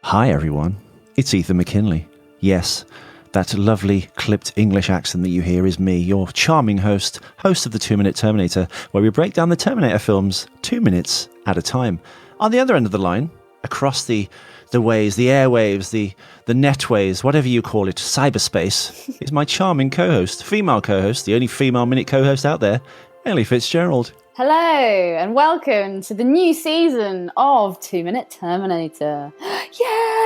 Hi everyone, it's Ethan McKinley. Yes, that lovely clipped English accent that you hear is me, your charming host of the 2 Minute Terminator, where we break down the Terminator films 2 minutes at a time. On the other end of the line, across the ways, the airwaves, the netways, whatever you call it, cyberspace, is my charming co-host, female co-host, the only female minute co-host out there, Ellie Fitzgerald. Hello and welcome to the new season of 2 Minute Terminator. Yeah!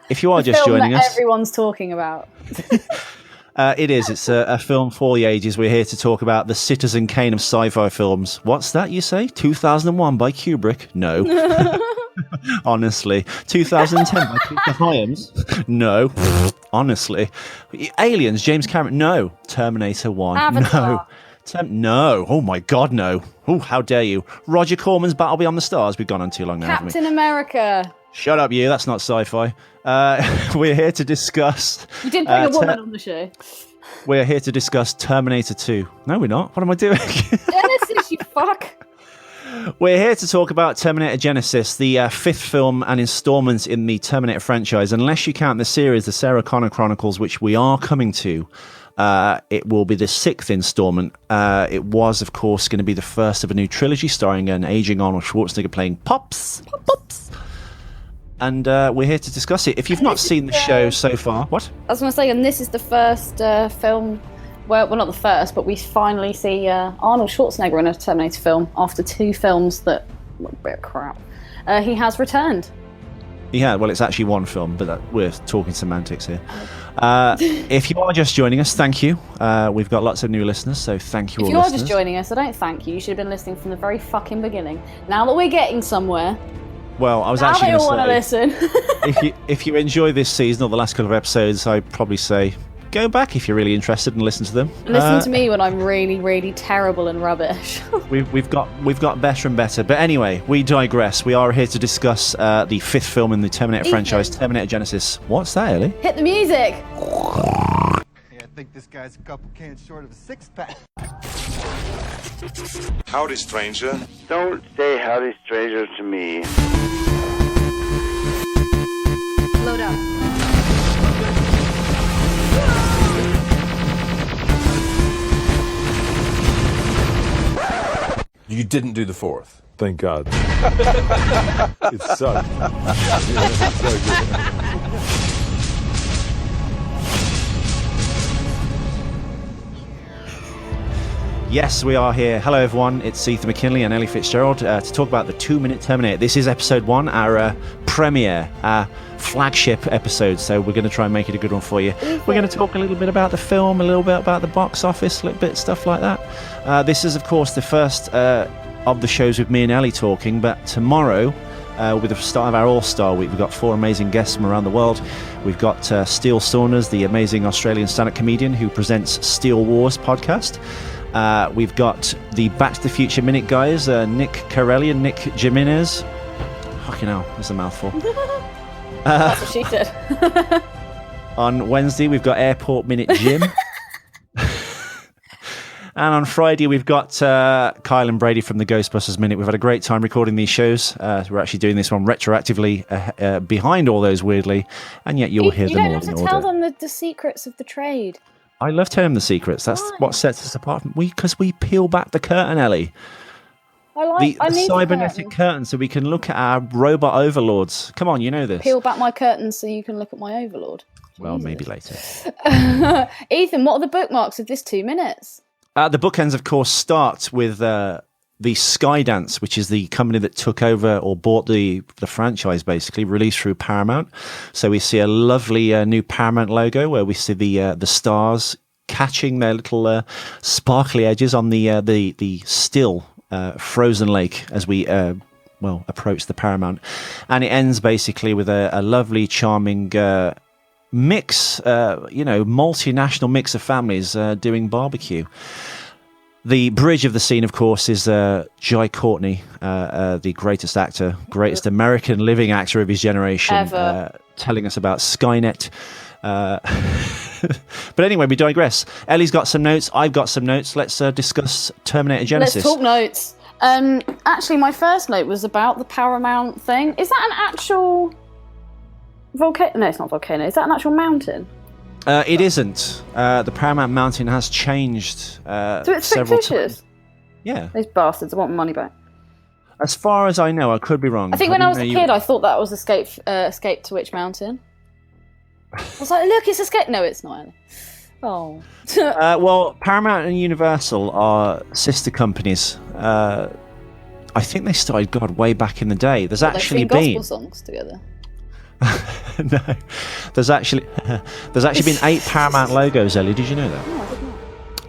If you are just joining us, everyone's talking about. it is. It's a film for the ages. We're here to talk about the Citizen Kane of sci-fi films. What's that, you say? 2001 by Kubrick? No. Honestly. 2010 by Peter Hyams? No. Honestly. Aliens, James Cameron? No. Terminator 1? Avatar. No. No. Oh my God, no. Oh, how dare you. Roger Corman's Battle Beyond the Stars. We've gone on too long now, haven't we? Captain America. Shut up, you. That's not sci-fi. We're here to discuss... You did bring a woman on the show. We're here to discuss Terminator 2. No, we're not. What am I doing? Genesis, you fuck. We're here to talk about Terminator Genisys, the fifth film and installment in the Terminator franchise. Unless you count the series, the Sarah Connor Chronicles, which we are coming to. It will be the sixth installment. It was, of course, going to be the first of a new trilogy starring an aging Arnold Schwarzenegger playing Pops. And we're here to discuss it. If you've not seen the show so far... What? I was going to say, and this is the first film... Well, not the first, but we finally see Arnold Schwarzenegger in a Terminator film after two films that were a bit of crap. He has returned. Yeah, well, it's actually one film, but we're talking semantics here. If you are just joining us, thank you. We've got lots of new listeners, so thank you all. If you are just joining us, I don't thank you. You should have been listening from the very fucking beginning. Now that we're getting somewhere... Well, I was actually going to say... Now they all want to listen. if you enjoy this season or the last couple of episodes, I'd probably say... Go back if you're really interested and listen to them. Listen to me when I'm really, really terrible and rubbish. we've got better and better. But anyway, we digress. We are here to discuss the fifth film in the Terminator franchise, Terminator Genisys. What's that, Ellie? Hit the music! Yeah, I think this guy's a couple cans short of a six-pack. Howdy, stranger. Don't say howdy, stranger, to me. Load up. You didn't do the fourth. Thank God. It sucked. Yes, we are here. Hello, everyone. It's Ethan McKinley and Ellie Fitzgerald to talk about the 2 Minute Terminator. This is episode 1, our premiere, our flagship episode, so we're going to try and make it a good one for you. We're going to talk a little bit about the film, a little bit about the box office, a little bit stuff like that. This is, of course, the first of the shows with me and Ellie talking, but tomorrow, with the start of our All-Star Week, we've got 4 amazing guests from around the world. We've got Steele Saunders, the amazing Australian stand-up comedian who presents Steel Wars podcast. We've got the Back to the Future Minute guys, Nick Carelli and Nick Jimenez. Fucking hell, that's a mouthful. That's what she said. On Wednesday, we've got Airport Minute Jim. And on Friday, we've got Kyle and Brady from the Ghostbusters Minute. We've had a great time recording these shows. We're actually doing this one retroactively behind all those, weirdly. And yet you'll hear them all in order. You don't have to tell them the secrets of the trade. I love telling them the secrets. That's what sets us apart. Because we peel back the curtain, Ellie. The cybernetic curtain, so we can look at our robot overlords. Come on, you know this. Peel back my curtains so you can look at my overlord. Well, maybe later. Ethan, what are the bookmarks of this 2 minutes? The bookends, of course, start with the Skydance, which is the company that took over or bought the franchise, basically, released through Paramount. So we see a lovely new Paramount logo where we see the stars catching their little sparkly edges on the still frozen lake as we approach the Paramount. And it ends basically with a lovely, charming mix, multinational mix of families doing barbecue. The bridge of the scene, of course, is Jai Courtney, the greatest actor, greatest American living actor of his generation, telling us about Skynet. But anyway, we digress. Ellie's got some notes. I've got some notes. Let's discuss Terminator Genisys. Let's talk notes. Actually, my first note was about the Paramount thing. Is that an actual volcano? No, it's not a volcano. Is that an actual mountain? It isn't. The Paramount Mountain has changed So it's several fictitious. times. Yeah. Those bastards, I want my money back. As far as I know, I could be wrong. I think when I was a kid, I thought that was Escape to Witch Mountain. I was like, look, it's Escape. No, it's not. Oh. Well, Paramount and Universal are sister companies. I think they started, God, way back in the day. There's actually they sing been gospel songs together. no, there's actually been 8 Paramount logos. Ellie, did you know that? No, I did not.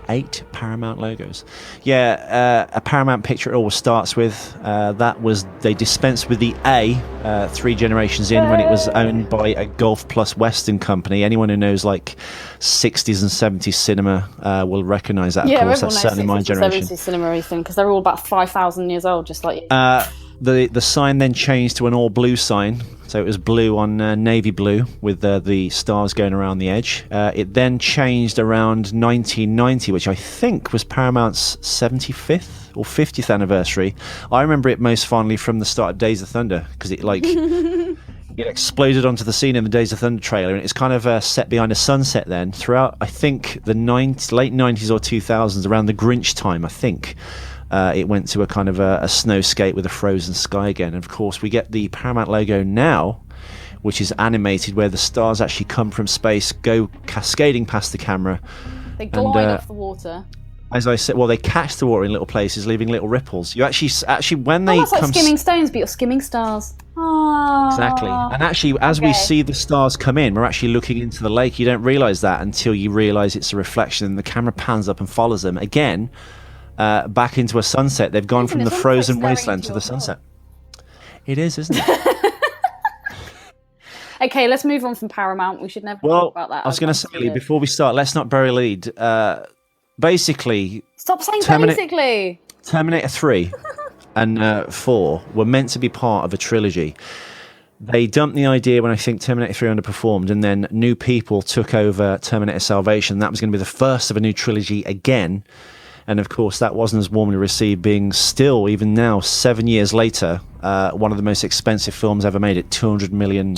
8 Paramount logos. Yeah, a Paramount picture it always starts with. They dispensed with the A 3 generations in when it was owned by a Gulf Plus Western company. Anyone who knows like 60s and 70s cinema will recognise that. Of course, that's certainly my generation. 70s cinema, everything, because they're all about 5,000 years old, just like you. The sign then changed to an all blue sign, so it was blue on navy blue with the stars going around the edge. It then changed around 1990, which I think was Paramount's 75th or 50th anniversary. I remember it most fondly from the start of Days of Thunder, because it it exploded onto the scene in the Days of Thunder trailer, and it's kind of set behind a sunset then throughout, I think, the late 90s or 2000s, around the Grinch time, I think. It went to a kind of a snowscape with a frozen sky again. And of course, we get the Paramount logo now, which is animated, where the stars actually come from space, go cascading past the camera. They glide off the water. As I said, well, they catch the water in little places, leaving little ripples. You actually when they that's like skimming stones, but you're skimming stars. Oh. Exactly. And actually, as we see the stars come in, we're actually looking into the lake. You don't realise that until you realise it's a reflection, and the camera pans up and follows them again. Back into a sunset. They've gone from the frozen wasteland to the sunset. It is, isn't it? Okay, let's move on from Paramount. We should never talk about that. I was going to say, before we start, let's not bury lead. Basically... Stop saying basically! Terminator 3 and 4 were meant to be part of a trilogy. They dumped the idea when I think Terminator 3 underperformed, and then new people took over Terminator Salvation. That was going to be the first of a new trilogy again. And of course, that wasn't as warmly received, being still, even now, 7 years later, one of the most expensive films ever made at $200 million.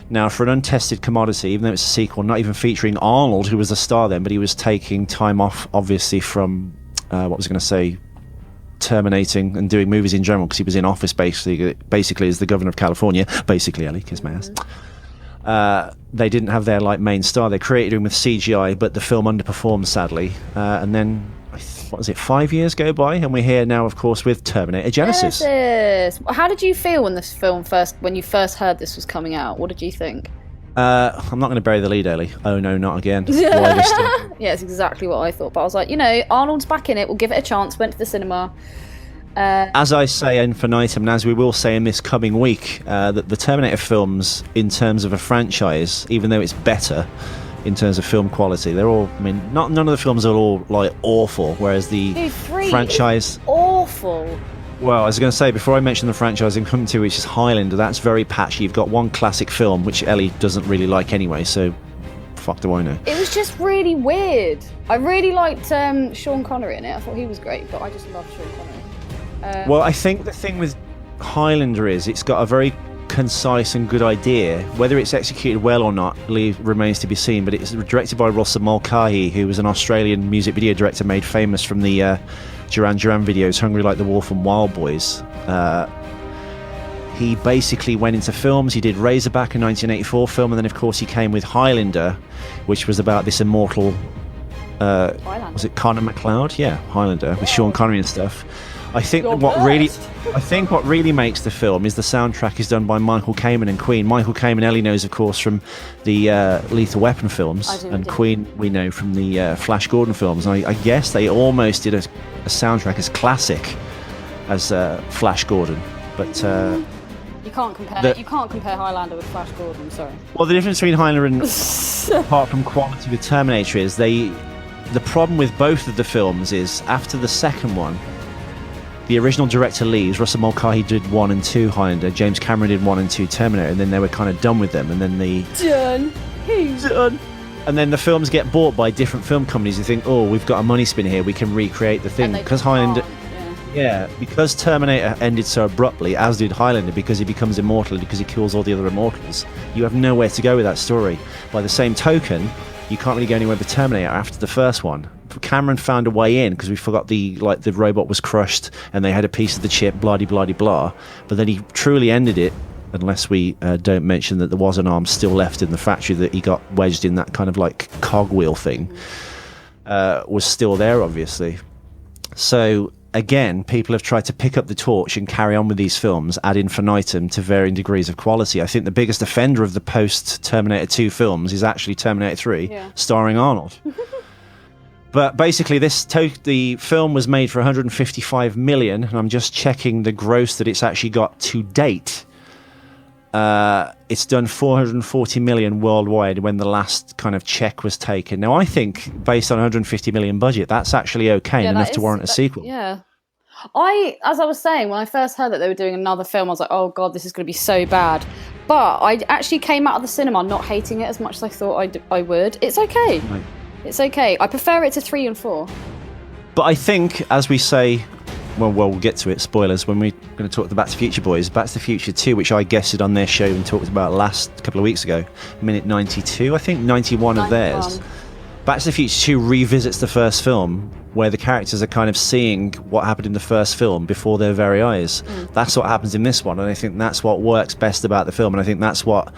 Now, for an untested commodity, even though it's a sequel, not even featuring Arnold, who was the star then, but he was taking time off, obviously, from, terminating and doing movies in general, because he was in office basically as the governor of California. Basically, Ellie, kiss my ass. They didn't have their main star. They created him with CGI, but the film underperformed, sadly. And then, 5 years go by, and we're here now, of course, with Terminator GENISYS. How did you feel when you first heard this was coming out? What did you think? I'm not going to bury the lead, Ellie. Oh no, not again. Yeah, it's exactly what I thought. But I was like, Arnold's back in it. We'll give it a chance. Went to the cinema. As I say infinitum, and as we will say in this coming week, that the Terminator films, in terms of a franchise, even though it's better in terms of film quality, they're all. I mean, none of the films are all awful. Whereas the franchise, awful. Well, I was going to say, before I mention the franchise I'm coming to, which is Highlander, that's very patchy. You've got one classic film, which Ellie doesn't really like anyway, so fuck do I know. It was just really weird. I really liked Sean Connery in it. I thought he was great, but I just love Sean Connery. Well, I think the thing with Highlander is it's got a very concise and good idea. Whether it's executed well or not remains to be seen, but it's directed by Russell Mulcahy, who was an Australian music video director made famous from the Duran Duran videos, Hungry Like the Wolf and Wild Boys. He basically went into films. He did Razorback, a 1984 film, and then of course he came with Highlander, which was about this immortal was it Connor McLeod? Yeah, Highlander, with Sean Connery and stuff. I think what really makes the film is the soundtrack is done by Michael Kamen and Queen. Michael Kamen, Ellie knows, of course, from the Lethal Weapon films, and Queen we know from the Flash Gordon films. And I guess they almost did a soundtrack as classic as Flash Gordon, but you can't compare. You can't compare Highlander with Flash Gordon. I'm sorry. Well, the difference between Highlander and apart from quality with Terminator is the problem with both of the films is after the second one, the original director leaves. Russell Mulcahy did 1 and 2 Highlander. James Cameron did 1 and 2 Terminator, and then they were kind of done with them. And then And then the films get bought by different film companies who think, oh, we've got a money spin here, we can recreate the thing. Because Highlander, because Terminator ended so abruptly, as did Highlander, because he becomes immortal, because he kills all the other immortals, you have nowhere to go with that story. By the same token, you can't really go anywhere with Terminator after the first one. Cameron found a way in because we forgot the robot was crushed and they had a piece of the chip, blah blah blah. But then he truly ended it, unless we don't mention that there was an arm still left in the factory that he got wedged in that kind of like cogwheel thing, was still there, obviously. So again, people have tried to pick up the torch and carry on with these films ad infinitum to varying degrees of quality. I think the biggest offender of the post-Terminator 2 films is actually Terminator 3, starring Arnold. But basically, the film was made for 155 million, and I'm just checking the gross that it's actually got to date. It's done 440 million worldwide when the last kind of check was taken. Now, I think, based on 150 million budget, that's actually okay, enough to warrant a sequel. Yeah. As I was saying, when I first heard that they were doing another film, I was like, oh God, this is going to be so bad. But I actually came out of the cinema not hating it as much as I thought I would. It's okay. Right. It's okay. I prefer it to 3 and 4. But I think, as we say, well, we'll get to it, spoilers, when we're going to talk to the Back to the Future boys, Back to the Future 2, which I guested on their show and talked about last couple of weeks ago, minute 92, I think, 91 of theirs. Back to the Future 2 revisits the first film, where the characters are kind of seeing what happened in the first film before their very eyes. That's what happens in this one, and I think that's what works best about the film, and I think that's what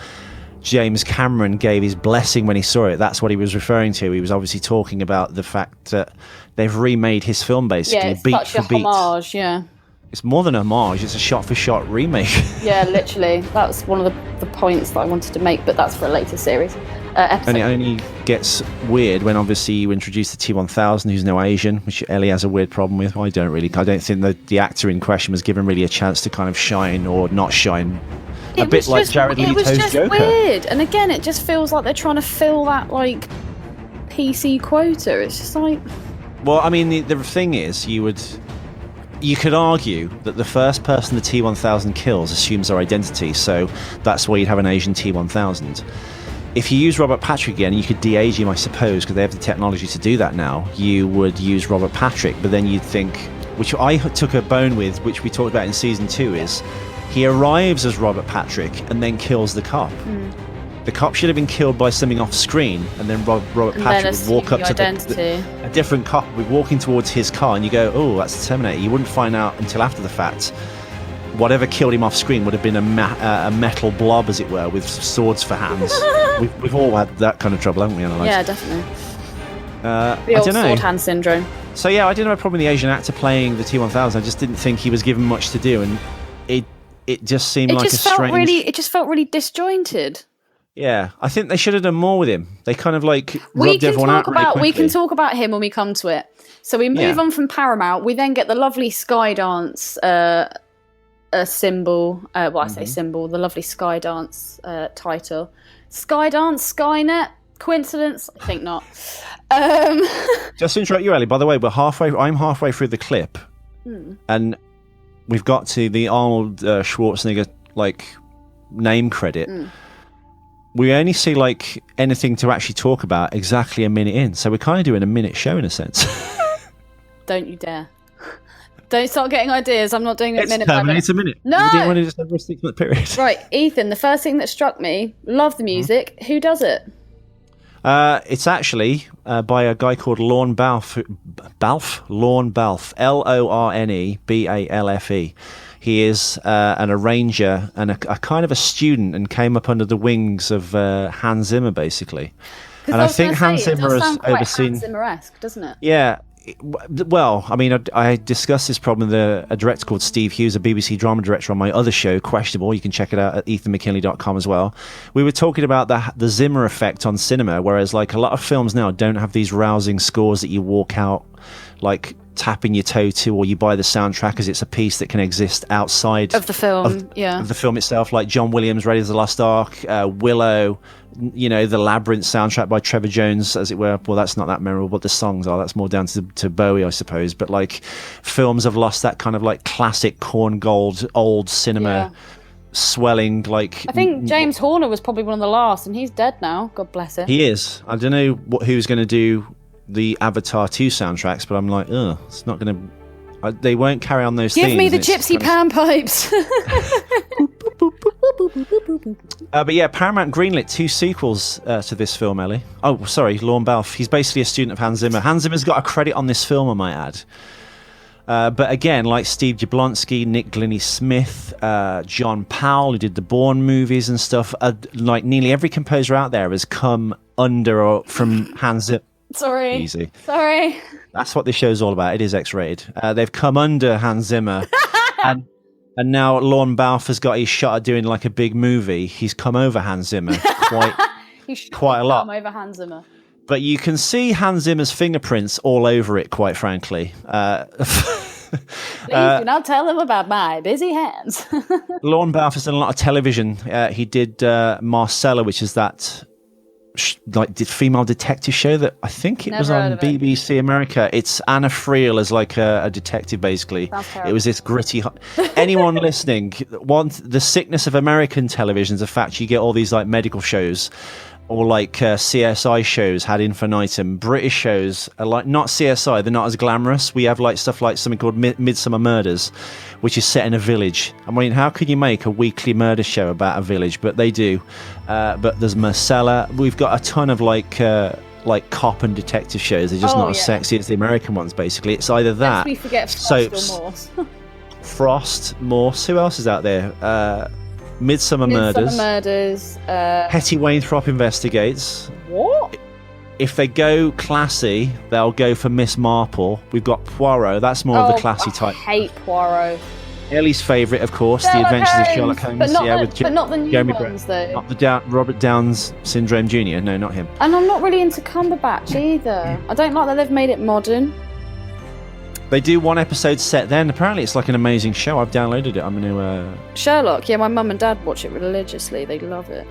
James Cameron gave his blessing when he saw it. That's what he was referring to. He was obviously talking about the fact that they've remade his film basically, it's beat such for a beat. Homage, yeah. It's more than a homage, it's a shot-for-shot remake. Yeah, literally. That's one of the points that I wanted to make, but that's for a later series. Episode. And it only gets weird when obviously you introduce the T-1000, who's no Asian, which Ellie has a weird problem with. I don't think the actor in question was given really a chance to kind of shine or not shine. A bit like Jared Leto's Joker. It was just weird, and again, it just feels like they're trying to fill that like PC quota. It's just like. Well, I mean, the thing is, you could argue that the first person the T-1000 kills assumes their identity, so that's why you'd have an Asian T-1000. If you use Robert Patrick again, you could de-age him, I suppose, because they have the technology to do that now. You would use Robert Patrick, but then you'd think, which I took a bone with, which we talked about in season 2, is he arrives as Robert Patrick and then kills the cop. The cop should have been killed by something off screen, and then Robert Patrick would walk up to a different cop, would be walking towards his car, and you go, oh, that's the Terminator. You wouldn't find out until after the fact. Whatever killed him off screen would have been a metal blob, as it were, with swords for hands. We've all had that kind of trouble, haven't we? Yeah, definitely. The old sword hand syndrome. So yeah, I didn't have a problem with the Asian actor playing the T-1000. I just didn't think he was given much to do, and it just seemed like a strange. It just felt really disjointed. Yeah, I think they should have done more with him. They kind of like rubbed everyone out really quickly. We can talk about him when we come to it. So we move on from Paramount. We then get the lovely Skydance symbol. I say symbol. The lovely Skydance title. Skydance, Skynet. Coincidence? I think not. Just to interrupt you, Ellie. By the way, I'm halfway through the clip, and we've got to the Arnold Schwarzenegger name credit. We only see anything to actually talk about exactly a minute in, so we're kind of doing a minute show in a sense. Don't you dare! Don't start getting ideas. I'm not doing it minute by minute. It's a minute. No, you didn't want to just have a 6-minute period. Right, Ethan. The first thing that struck me, love the music. Who does it? It's actually by a guy called Lorne Balfe. Lorne Balfe. Lorne Balfe. He is an arranger and a kind of a student, and came up under the wings of Hans Zimmer, basically. And I think Hans Zimmer has overseen. Hans Zimmer-esque, doesn't it? Yeah. Well, I mean, I discussed this problem with a director called Steve Hughes, a BBC drama director, on my other show, Questionable. You can check it out at ethanmckinley.com as well. We were talking about the Zimmer effect on cinema, whereas a lot of films now don't have these rousing scores that you walk out tapping your toe to, or you buy the soundtrack as it's a piece that can exist outside of the film, of the film itself, like John Williams' Raiders of the Lost Ark, Willow, the Labyrinth soundtrack by Trevor Jones, as it were. Well, that's not that memorable, but the songs are. That's more down to Bowie, I suppose. But films have lost that kind of classic corn gold old cinema swelling like. I think James Horner was probably one of the last, and he's dead now. God bless him. He is. I don't know who's going to do the Avatar 2 soundtracks, but I'm like, ugh, it's not going to. They won't carry on those themes. Give me the gypsy panpipes. But yeah, Paramount greenlit 2 sequels to this film, Ellie. Oh, sorry, Lorne Balfe. He's basically a student of Hans Zimmer. Hans Zimmer's got a credit on this film, I might add. But again, like Steve Jablonsky, Nick Glinny-Smith, John Powell, who did the Bourne movies and stuff, like nearly every composer out there has come under or from Hans Zimmer. Sorry. Easy. Sorry. That's what this show's all about. It is X-rated. They've come under Hans Zimmer. and now Lorne Balfe has got his shot at doing like a big movie. He's come over Hans Zimmer quite a lot. Come over Hans Zimmer. But you can see Hans Zimmer's fingerprints all over it, quite frankly. Please do not tell them about my busy hands. Lorne Balfe has done a lot of television. He did Marcella, which is that female detective show that I think it was on BBC America. It's Anna Friel as like a detective, basically. It was this gritty. Anyone listening, the sickness of American television is the fact you get all these like medical shows. Or like CSI shows had infinitum. British shows are like not CSI. They're not as glamorous. We have like stuff like something called Midsummer Murders, which is set in a village. I mean, how can you make a weekly murder show about a village? But they do. But there's Marcella. We've got a ton of like cop and detective shows. They're just not as sexy as the American ones. Basically, it's either that. We forget Frost or Morse. Frost, Morse. Who else is out there? Midsummer Murders. Hetty Wainthropp Investigates. What? If they go classy, they'll go for Miss Marple. We've got Poirot. That's more of the classy type. I hate Poirot. Ellie's favourite, of course, The Adventures of Sherlock Holmes. But not the new Jeremy ones, though. Not the Robert Downs Syndrome Jr. No, not him. And I'm not really into Cumberbatch either. I don't like that they've made it modern. They do one episode set then. Apparently it's like an amazing show. I've downloaded it. I'm going to... Sherlock, yeah, my mum and dad watch it religiously. They love it.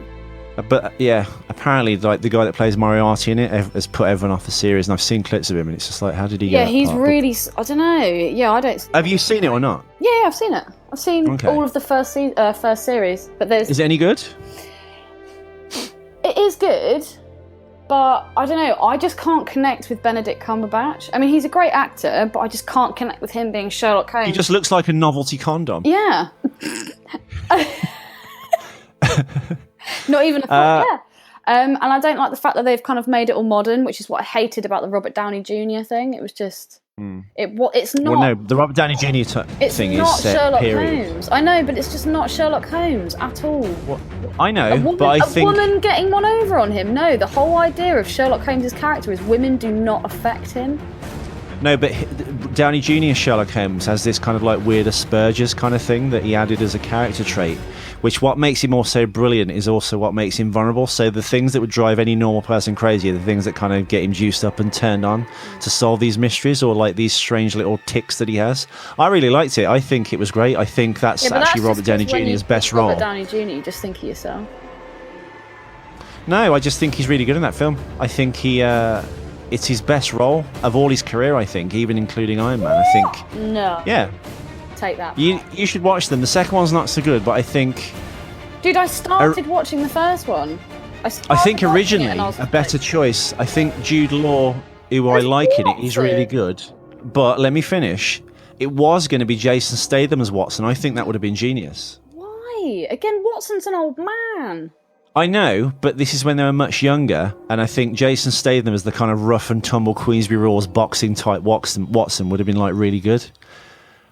But yeah, apparently like the guy that plays Moriarty in it has put everyone off the series, and I've seen clips of him, and it's just like, how did he get that he's part? really... I don't know. Yeah, I don't... Have you seen it or not? Yeah, I've seen it. I've seen all of the first series. But there's... Is it any good? It is good. But, I don't know, I just can't connect with Benedict Cumberbatch. I mean, he's a great actor, but I just can't connect with him being Sherlock Holmes. He just looks like a novelty condom. Yeah. Not even a thought, yeah. And I don't like the fact that they've kind of made it all modern, which is what I hated about the Robert Downey Jr. thing. It was just... It's not... Well, no, the Robert Downey Jr. thing is not Sherlock period. Holmes. I know, but it's just not Sherlock Holmes at all. Well, I know, but I think... A woman getting one over on him. No, the whole idea of Sherlock Holmes' character is women do not affect him. No, but Downey Jr. Sherlock Holmes has this kind of like weird Asperger's kind of thing that he added as a character trait, which what makes him also brilliant is also what makes him vulnerable. So the things that would drive any normal person crazy are the things that kind of get him juiced up and turned on to solve these mysteries or like these strange little tics that he has. I really liked it. I think it was great. I think that's actually Robert Downey Jr.'s best role. Robert Downey Jr., you just think of yourself. No, I just think he's really good in that film. I think it's his best role of all his career, I think, even including Iron Man. I think. No. Yeah. Take that. You should watch them. The second one's not so good, but I think... Dude, I started watching the first one. I think originally a better choice. I think Jude Law, who I like in it, he's really good. But let me finish. It was going to be Jason Statham as Watson. I think that would have been genius. Why? Again, Watson's an old man. I know, but this is when they were much younger, and I think Jason Statham as the kind of rough and tumble Queensberry Rules boxing type Watson would have been like really good.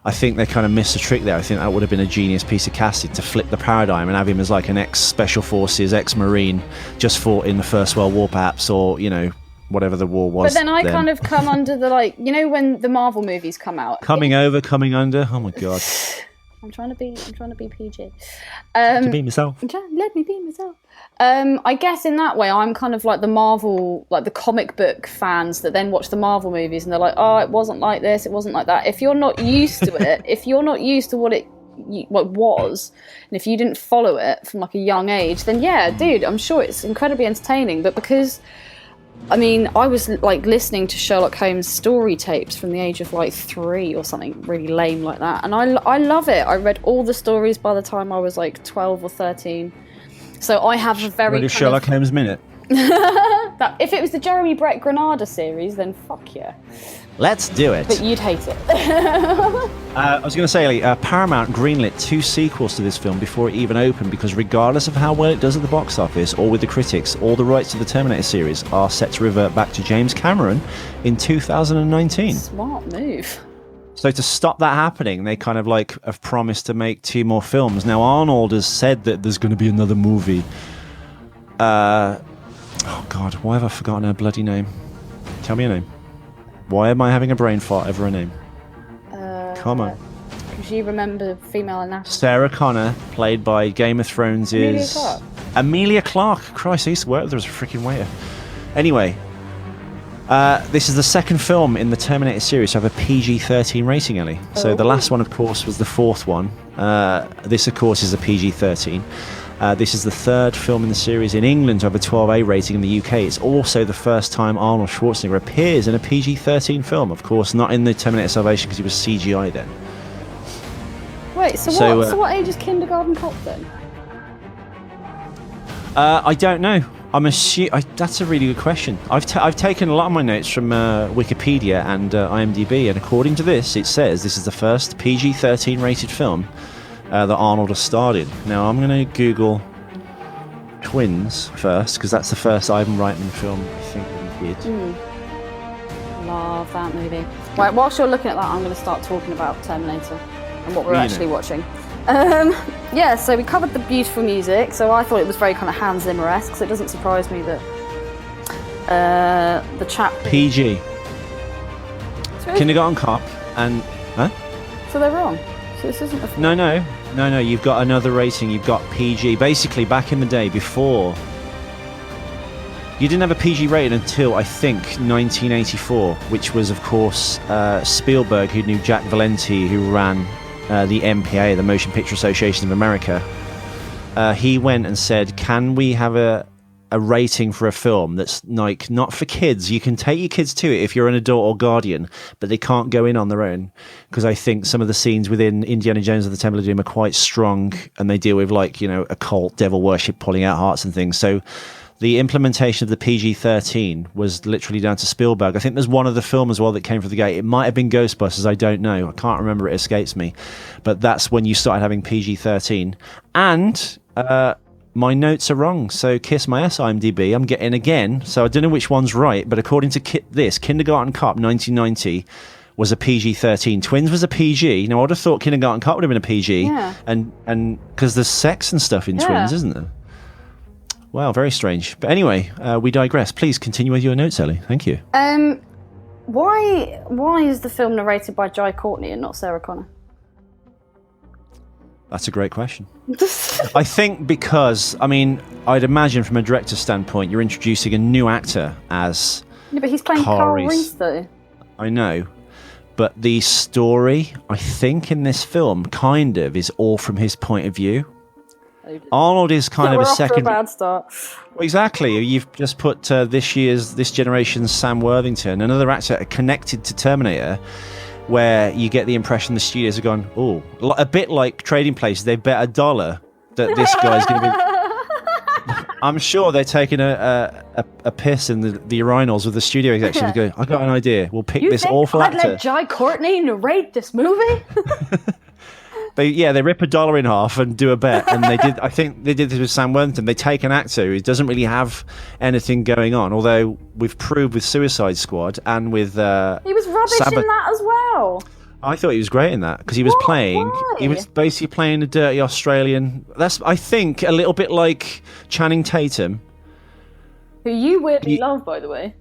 I think they kind of missed a trick there. I think that would have been a genius piece of casting to flip the paradigm and have him as like an ex-Special Forces, ex-Marine, just fought in the First World War perhaps, or, you know, whatever the war was. But then I kind of come under the, like, you know when the Marvel movies come out? Coming over, coming under, oh my God. I'm trying to be PG. To be myself. Let me be myself. I guess in that way, I'm kind of like the Marvel, like the comic book fans that then watch the Marvel movies and they're like, oh, it wasn't like this, it wasn't like that. If you're not used to it, if you're not used to what it was, and if you didn't follow it from like a young age, then yeah, dude, I'm sure it's incredibly entertaining. But because I mean, I was like listening to Sherlock Holmes story tapes from the age of like 3 or something really lame like that, and I love it. I read all the stories by the time I was like 12 or 13, so I have a very Ready Sherlock Holmes minute. that if it was the Jeremy Brett Granada series, then fuck yeah. Let's do it. But you'd hate it. I was going to say, Paramount greenlit 2 sequels to this film before it even opened, because regardless of how well it does at the box office or with the critics, all the rights to the Terminator series are set to revert back to James Cameron in 2019. Smart move. So to stop that happening, they kind of like have promised to make 2 more films. Now Arnold has said that there's going to be another movie. Oh God, why have I forgotten her bloody name? Tell me her name. Why am I having a brain fart over her name? Come on. Because you remember female anatomy. Sarah Connor, played by Game of Thrones, Emilia is Clarke. Emilia Clarke. Christ, I used to work with her as a freaking waiter. Anyway, this is the second film in the Terminator series to have a PG-13 rating, Ellie. So the last one, of course, was the 4th one. This, of course, is a PG-13. This is the 3rd film in the series in England to have a 12A rating. In the UK, it's also the first time Arnold Schwarzenegger appears in a PG-13 film. Of course, not in the Terminator Salvation, because he was CGI then. Wait, so what age is Kindergarten Cop then? I don't know. That's a really good question. I've taken a lot of my notes from Wikipedia and IMDb, and according to this, it says this is the first PG-13 rated film that Arnold has starred in. Now, I'm going to Google Twins first, because that's the first Ivan Reitman film I think that he did. Love that movie. Right, whilst you're looking at that, I'm going to start talking about Terminator and what we're actually watching. Yeah, so we covered the beautiful music, so I thought it was very kind of Hans Zimmer-esque, so it doesn't surprise me that the chap... PG. Kindergarten Cop and... Huh? So they're wrong. So this isn't a... No, you've got another rating. You've got PG. Basically, back in the day, before... You didn't have a PG rating until, I think, 1984, which was, of course, Spielberg, who knew Jack Valenti, who ran the MPAA, the Motion Picture Association of America. He went and said, can we have a rating for a film that's like not for kids? You can take your kids to it if you're an adult or guardian, but they can't go in on their own, because I think some of the scenes within Indiana Jones and the Temple of Doom are quite strong, and they deal with, like, you know, occult devil worship, pulling out hearts and things. So the implementation of the PG-13 was literally down to Spielberg. I think there's one other film as well that came from the gate. It might have been Ghostbusters, I don't know. I can't remember, it escapes me. But that's when you started having PG-13. And my notes are wrong, so kiss my ass, IMDb. I'm getting again, so I don't know which one's right, but according to Kindergarten Cop 1990 was a PG-13. Twins was a PG. Now, I would have thought Kindergarten Cop would have been a PG. Yeah. And because there's sex and stuff in Twins, isn't there? Wow, very strange. But anyway, we digress. Please continue with your notes, Ellie. Thank you. Why is the film narrated by Jai Courtney and not Sarah Connor? That's a great question. I think because, I mean, I'd imagine from a director's standpoint, you're introducing a new actor as... Yeah, but he's playing Carl Reese, though. I know. But the story, I think, in this film, kind of, is all from his point of view. Arnold is kind of a second. We're off to a bad start. Well, exactly. You've just put this generation's Sam Worthington, another actor connected to Terminator, where you get the impression the studios have gone, oh, a bit like Trading Places. They bet $1 that this guy's going to be. I'm sure they're taking a piss in the urinals with the studio executives, going, I got an idea. We'll pick this awful actor. I'd let Jai Courtney narrate this movie. They rip $1 in half and do a bet, and they did. I think they did this with Sam Worthington. They take an actor who doesn't really have anything going on, although we've proved with Suicide Squad and with he was rubbish in that as well. I thought he was great in that because he was playing. Why? He was basically playing a dirty Australian. That's, I think, a little bit like Channing Tatum, who you weirdly love, by the way.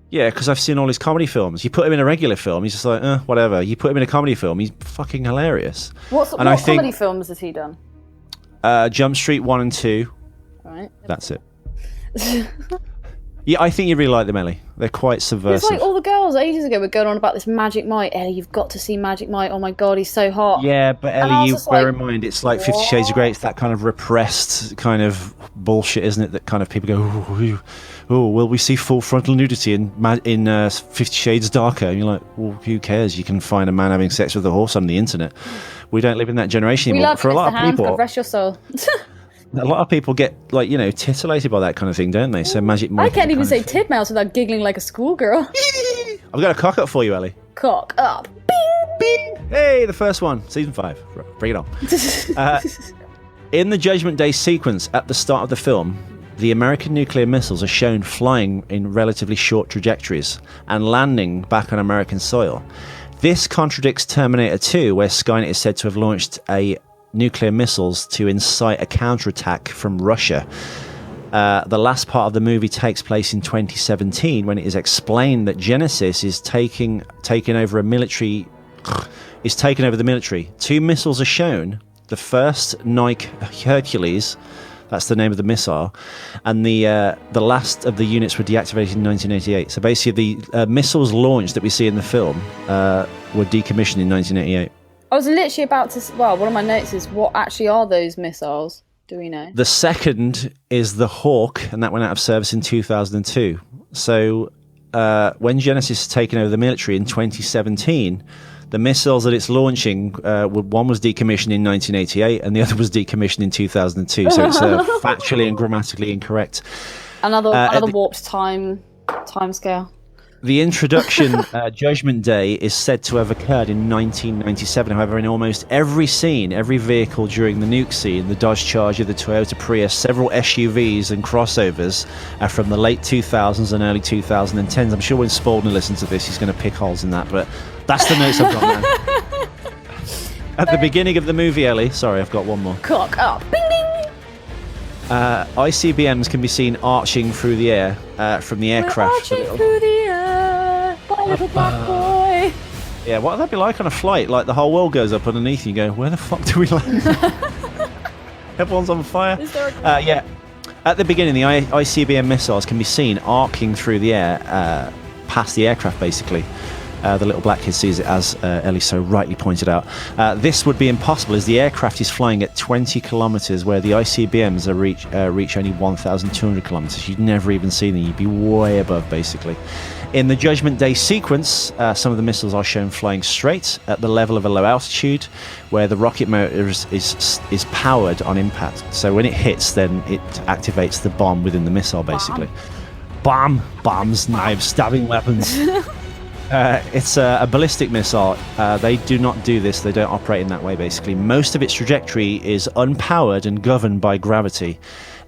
Yeah, because I've seen all his comedy films. You put him in a regular film, he's just like, whatever. You put him in a comedy film, he's fucking hilarious. What comedy films has he done? Jump Street 1 and 2. Right. That's it. Yeah, I think you really like them, Ellie. They're quite subversive. It's like all the girls ages ago were going on about this Magic Mike. Ellie, you've got to see Magic Mike. Oh my God, he's so hot. Yeah, but And I Ellie, was you just bear like, in mind, it's like 50 Shades of Grey. It's that kind of repressed kind of bullshit, isn't it? That kind of people go, oh, will we see full frontal nudity in 50 Shades Darker? And you're like, well, who cares? You can find a man having sex with a horse on the internet. We don't live in that generation We anymore. love For a lot of people, God rest your soul. a lot of people get like, titillated by that kind of thing, don't they? So Magic Mike. I can't even say titmouse without giggling like a schoolgirl. I've got a cock up for you, Ellie. Cock up. Bing! Hey, the first one, season 5. Bring it on. In the Judgment Day sequence at the start of the film, the American nuclear missiles are shown flying in relatively short trajectories and landing back on American soil. This contradicts Terminator 2, where Skynet is said to have launched nuclear missiles to incite a counterattack from Russia. The last part of the movie takes place in 2017, when it is explained that GENISYS is taking over the military. 2 missiles are shown. The first, Nike Hercules, that's the name of the missile, and the last of the units were deactivated in 1988. So basically, the missiles launched that we see in the film were decommissioned in 1988. I was literally about to. Well, one of my notes is, what actually are those missiles? Do we know? The second is the Hawk, and that went out of service in 2002. So when GENISYS is taken over the military in 2017, the missiles that it's launching, one was decommissioned in 1988 and the other was decommissioned in 2002. So it's factually and grammatically incorrect. Another warped time scale. The introduction, Judgment Day, is said to have occurred in 1997. However, in almost every scene, every vehicle during the nuke scene, the Dodge Charger, the Toyota Prius, several SUVs and crossovers are from the late 2000s and early 2010s. I'm sure when Spalding listens to this, he's going to pick holes in that, but that's the notes I've got now. At the beginning of the movie, Ellie, sorry, I've got one more. Cock up. Bing, bing. ICBMs can be seen arching through the air from the aircraft. We're arching through the air, my little black boy. Yeah, what would that be like on a flight? Like the whole world goes up underneath you, go, where the fuck do we land? Everyone's on fire. Yeah. At the beginning, the ICBM missiles can be seen arcing through the air past the aircraft, basically. The little black kid sees it, as Ellie so rightly pointed out. This would be impossible as the aircraft is flying at 20 kilometres, where the ICBMs reach only 1,200 kilometres. You'd never even see them. You'd be way above, basically. In the Judgment Day sequence, some of the missiles are shown flying straight at the level of a low altitude, where the rocket motor is powered on impact. So when it hits, then it activates the bomb within the missile, basically. Bombs, knives, stabbing weapons. It's a ballistic missile. They do not do this. They don't operate in that way, basically. Most of its trajectory is unpowered and governed by gravity.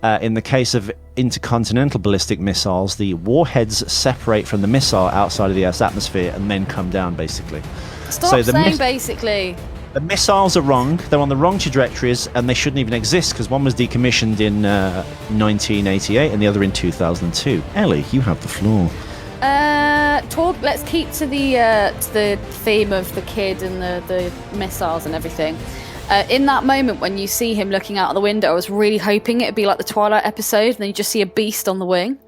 In the case of intercontinental ballistic missiles, the warheads separate from the missile outside of the Earth's atmosphere and then come down, basically. Stop saying basically. The missiles are wrong. They're on the wrong trajectories, and they shouldn't even exist, because one was decommissioned in 1988 and the other in 2002. Ellie, you have the floor. Let's keep to the theme of the kid and the missiles and everything. In that moment when you see him looking out of the window, I was really hoping it'd be like the Twilight episode, and then you just see a beast on the wing.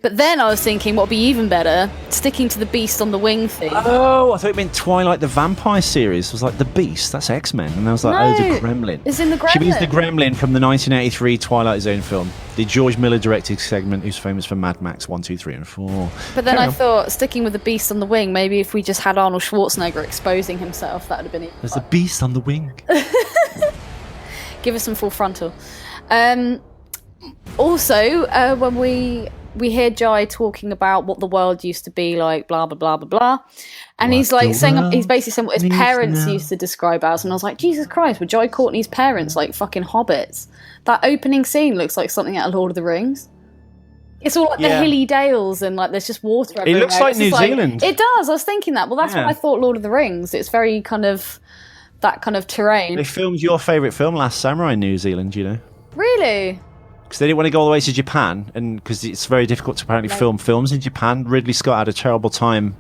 But then I was thinking, what would be even better, sticking to the beast on the wing thing. Oh, I thought it meant Twilight, the vampire series. It was like the Beast, that's X-Men. And I was like, no, the Gremlin. It's in the Gremlin. She means the Gremlin from the 1983 Twilight Zone film. The George Miller directed segment, who's famous for Mad Max 1, 2, 3, and 4. But then I thought, sticking with the beast on the wing, maybe if we just had Arnold Schwarzenegger exposing himself, that would have been even There's fun. the beast on the wing. Give us some full frontal. Also, when we hear Jai talking about what the world used to be like, blah blah blah blah blah, and he's like saying, he's basically saying what his parents used to describe as, and I was like, Jesus Christ, were Jai Courtney's parents like fucking hobbits? That opening scene looks like something out of Lord of the Rings. It's all like the hilly dales and like there's just water everywhere. It looks like New Zealand. It does. I was thinking that. Well, that's what I thought. Lord of the Rings. It's very kind of that kind of terrain. They filmed your favourite film, Last Samurai, in New Zealand. You know. Really? Because they didn't want to go all the way to Japan, and because it's very difficult to apparently film films in Japan. Ridley Scott had a terrible time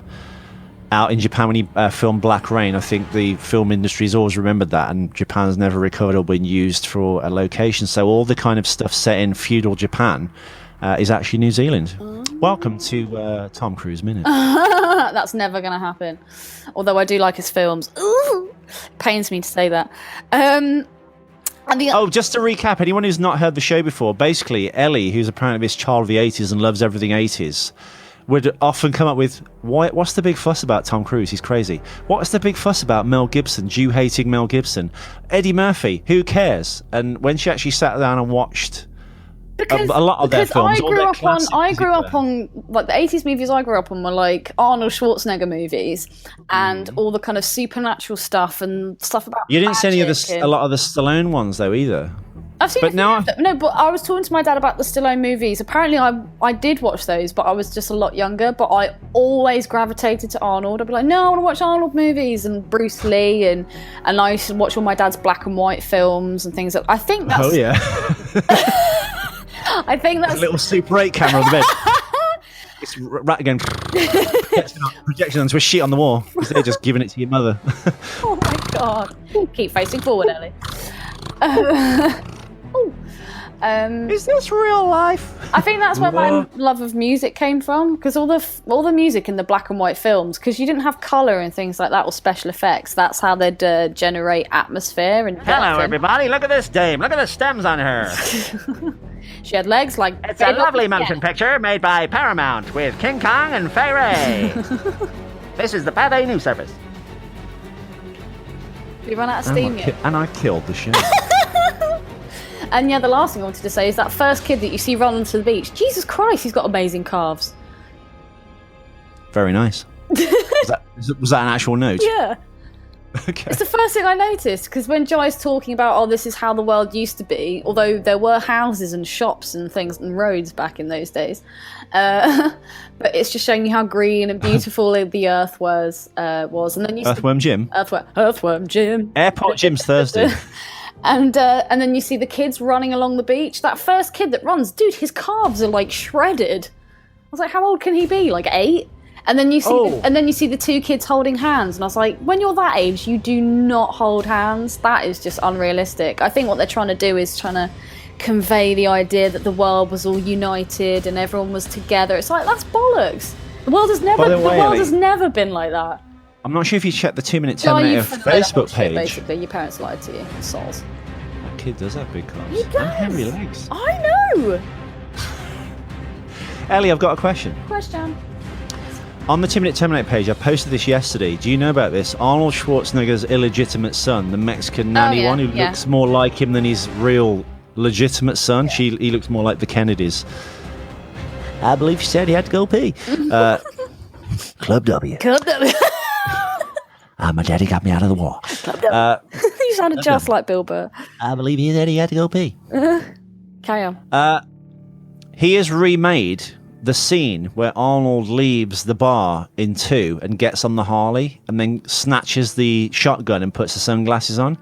out in Japan when he filmed Black Rain. I think the film industry's always remembered that, and Japan's never recovered or been used for a location. So all the kind of stuff set in feudal Japan is actually New Zealand. Welcome to Tom Cruise Minute. That's never going to happen. Although I do like his films. Ooh, pains me to say that. Just to recap, anyone who's not heard the show before, basically Ellie, who's apparently this child of the 80s and loves everything 80s, would often come up with, what's the big fuss about Tom Cruise? He's crazy. What's the big fuss about Mel Gibson, Jew-hating Mel Gibson? Eddie Murphy, who cares? And when she actually sat down and watched a lot of their films, I grew up on like the 80s movies I grew up on were like Arnold Schwarzenegger movies and all the kind of supernatural stuff and stuff about You didn't see any of a lot of the Stallone ones though either. I've seen but I was talking to my dad about the Stallone movies. Apparently I did watch those, but I was just a lot younger, but I always gravitated to Arnold. I'd be like, no, I want to watch Arnold movies and Bruce Lee and I used to watch all my dad's black and white films and things. I think that's... Oh yeah. I think that's... A little Super 8 camera on the bed. It's right again. Projection onto a sheet on the wall. They're just giving it to your mother. Oh my god. Keep facing forward, Ellie. Is this real life? I think that's where my love of music came from, because all the music in the black and white films, because you didn't have colour and things like that or special effects, that's how they'd generate atmosphere. And hello, everybody! Look at this dame! Look at the stems on her! She had legs like... It's a lovely motion picture made by Paramount with King Kong and Fay Ray. This is the Pathé News Service. We run out of steam yet? And I killed the show. And yeah, the last thing I wanted to say is that first kid that you see run onto the beach, Jesus Christ, he's got amazing calves. Very nice. Was that an actual note? Yeah. Okay. It's the first thing I noticed, because when Jai's talking about, this is how the world used to be, although there were houses and shops and things and roads back in those days, but it's just showing you how green and beautiful the earth was. And then you Earthworm Jim? Earthworm Jim. Airport Jim's Thursday. And then you see the kids running along the beach. That first kid that runs, dude, his calves are like shredded. I was like, how old can he be? Like 8? And then you see the two kids holding hands, and I was like, when you're that age, you do not hold hands. That is just unrealistic. I think what they're trying to do is trying to convey the idea that the world was all united and everyone was together. It's like, that's bollocks. The world has never been like that. I'm not sure if you checked the 2 Minute Terminator Facebook page. Basically, your parents lied to you. Soz. That kid does have big calves. He does. And hairy legs. I know. Ellie, I've got a question. Question. On the 2 Minute Terminator page, I posted this yesterday. Do you know about this? Arnold Schwarzenegger's illegitimate son, the Mexican nanny one, who looks more like him than his real legitimate son. Yeah. He looks more like the Kennedys. I believe she said he had to go pee. Club W. Club W. My daddy got me out of the war. You sounded just like Bill Burr. I believe he said he had to go pee. Carry on. He has remade the scene where Arnold leaves the bar in 2 and gets on the Harley and then snatches the shotgun and puts the sunglasses on.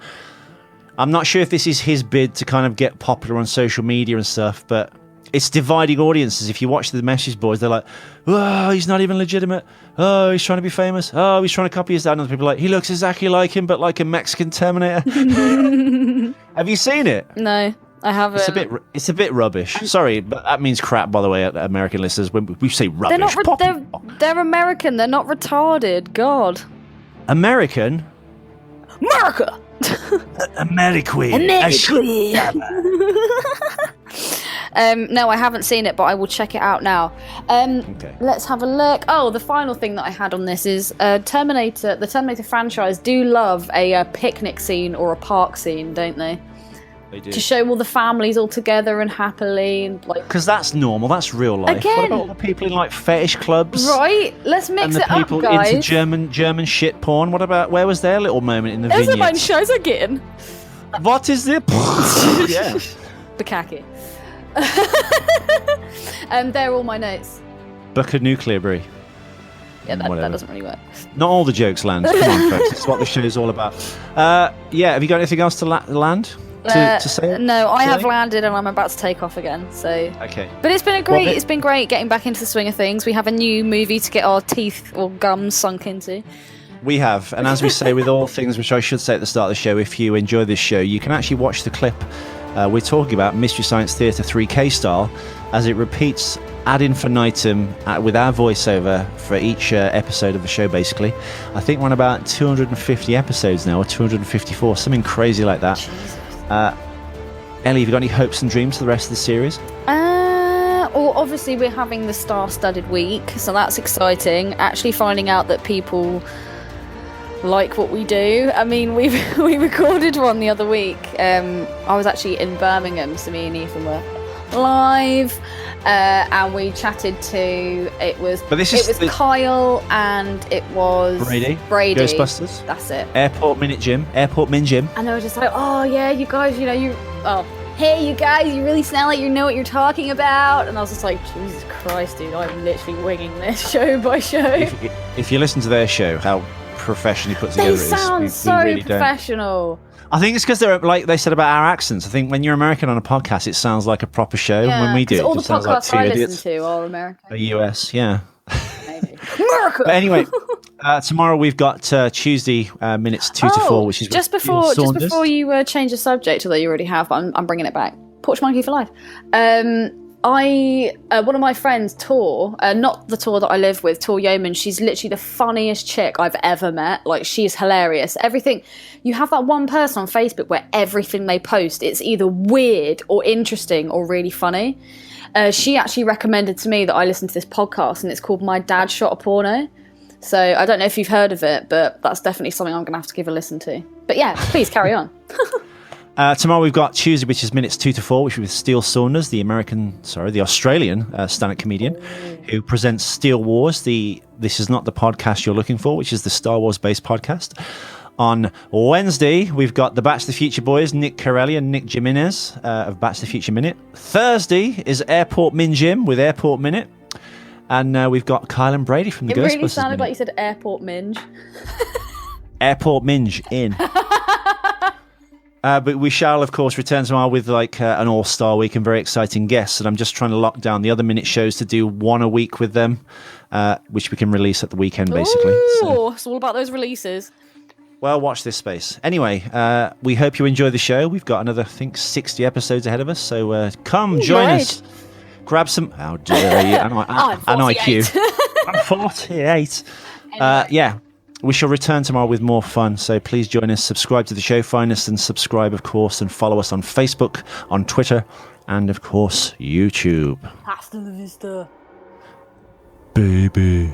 I'm not sure if this is his bid to kind of get popular on social media and stuff, but it's dividing audiences. If you watch the message boards, they're like, oh, he's not even legitimate. Oh, he's trying to be famous. Oh, he's trying to copy his dad. And other people are like, he looks exactly like him, but like a Mexican Terminator. Have you seen it? No. I haven't. It's a bit rubbish. Sorry, but that means crap, by the way, American listeners. When we say rubbish, they're American. They're not retarded. God. American? America! American. No, I haven't seen it, but I will check it out now. Okay. Let's have a look. Oh, the final thing that I had on this is Terminator. The Terminator franchise do love a picnic scene or a park scene, don't they? They do. To show all the families all together and happily, and like. Because that's normal. That's real life. Again, what about all the people in like fetish clubs? Right. Let's mix it up, guys. And the people into German shit porn. What about where was their little moment in the vineyard? Mein Scheißergehen. What is it? Yeah. Bukkake. They're all my notes. Book a nuclear brie. Yeah, that doesn't really work. Not all the jokes land. Come on, folks. That's what the show is all about. Yeah. Have you got anything else to land? To say? No, I have landed and I'm about to take off again. So okay, but it's been great getting back into the swing of things. We have a new movie to get our teeth or gums sunk into. We have, and as we say with all things, which I should say at the start of the show, if you enjoy this show, you can actually watch the clip we're talking about Mystery Science Theater 3K style, as it repeats ad infinitum with our voiceover for each episode of the show, basically. I think we're on about 250 episodes now, or 254, something crazy like that. Ellie, have you got any hopes and dreams for the rest of the series? Well, obviously we're having the star-studded week, so that's exciting. Actually finding out that people like what we do. I mean, we recorded one the other week. I was actually in Birmingham, so me and Ethan were live, and we chatted to it was Kyle and it was Brady Ghostbusters. That's it. Airport Min Jim. And they were just like, oh yeah, you guys, hey you guys, you really sound like you know what you're talking about. And I was just like, Jesus Christ, dude, I'm literally winging this show by show. If you listen to their show, how professionally put together it is. They sound so really professional. Don't. I think it's because they're, like they said about our accents. I think when you're American on a podcast, it sounds like a proper show. Yeah, when we do, all it the sounds like two podcasts I idiots. listen to are American. The US, yeah. Maybe. America. But anyway, tomorrow we've got Tuesday minutes 2 to 4, which is just before you change the subject, although you already have. But I'm bringing it back. Porch Monkey for life. One of my friends, Tor, not the Tor that I live with, Tor Yeoman, she's literally the funniest chick I've ever met. Like, she's hilarious. Everything, you have that one person on Facebook where everything they post, it's either weird or interesting or really funny. She actually recommended to me that I listen to this podcast, and it's called My Dad Shot a Porno. So I don't know if you've heard of it, but that's definitely something I'm going to have to give a listen to. But yeah, please carry on. Tomorrow we've got Tuesday, which is minutes 2 to 4, which is with Steele Saunders, the Australian stand-up comedian who presents Steel Wars. This is not the podcast you're looking for, which is the Star Wars-based podcast. On Wednesday, we've got the Back to the Future boys, Nick Corelli and Nick Jimenez of Back to the Future Minute. Thursday is Airport Min Jim with Airport Minute. And we've got Kyle and Brady from the Ghostbusters. It really sounded Minute. Like you said Airport Minge. Airport Minge in. But we shall, of course, return tomorrow with an all-star week and very exciting guests. And I'm just trying to lock down the other minute shows to do one a week with them, which we can release at the weekend, basically. So it's all about those releases. Well, watch this space. Anyway, we hope you enjoy the show. We've got another, I think, 60 episodes ahead of us. So come join us. Grab some... How dare you? An IQ. I'm 48. Anyway. Yeah. We shall return tomorrow with more fun, so please join us, subscribe to the show, find us and subscribe, of course, and follow us on Facebook, on Twitter, and, of course, YouTube. Hasta la vista. Baby.